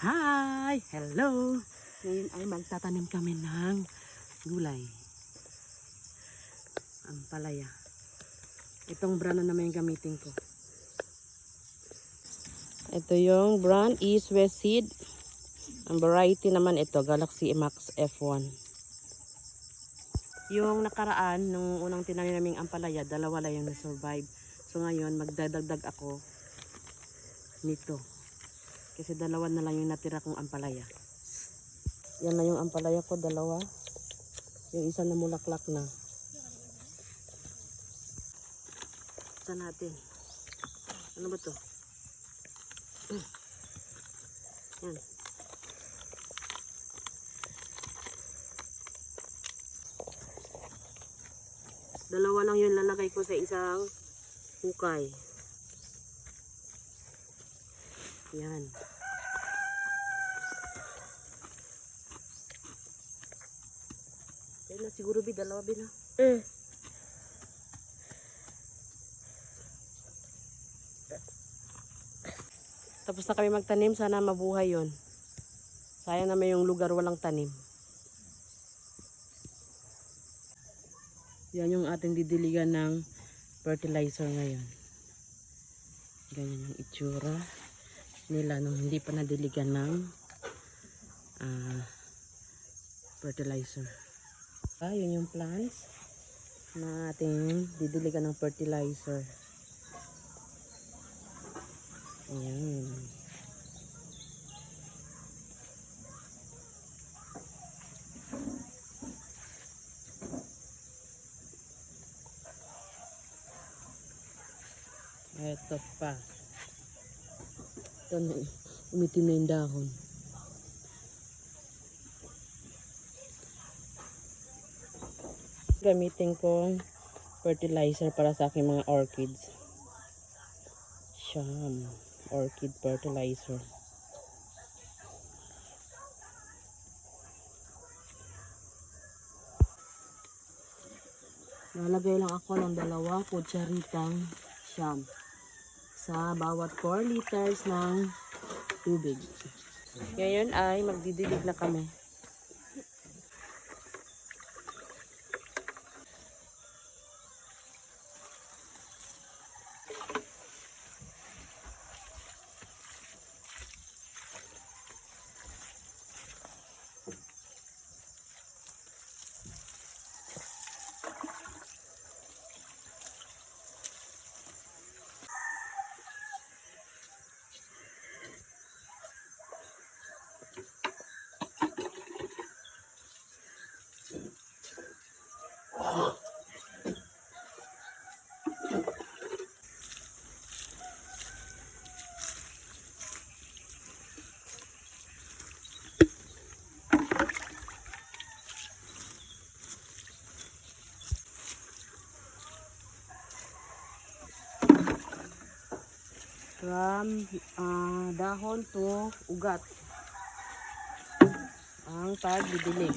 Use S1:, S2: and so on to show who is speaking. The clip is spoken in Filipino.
S1: Hi! Hello! Ngayon ay magtatanim kami ng gulay. Ang palaya. Itong brand na naman yung gamitin ko. Ito yung brand is West Seed. Ang variety naman ito, Galaxy Max F1. Yung nakaraan, nung unang tinanim naming ampalaya, dalawa lang yung na-survive. So ngayon, magdadagdag ako nito. Kasi dalawa na lang yung natira kong ampalaya. Yan na yung ampalaya ko, dalawa. Yung isa na mulaklak na. Isa natin. Ano ba to? Yan. Dalawa lang yung lalagay ko sa isang hukay. Yan. Yan na siguro dalawa na. Tapos na kami magtanim, sana mabuhay yon. Sayang naman yung lugar walang tanim. Yan yung ating didiligan ng fertilizer ngayon. Ganyan yung itsura nila nung hindi pa nadiligan ng fertilizer. Yun yung plants na ating didiligan ng fertilizer. Ayan. Ito pa. Ito na, umitim na yung dahon. Gamitin kong fertilizer para sa aking mga orchids. Sham. Orchid fertilizer. Nalagay lang ako ng 2 kutsaritang Sham sa bawat 4 liters ng tubig. Ngayon ay magdidilig na kami. From dahon to ugat ang pagdidilig.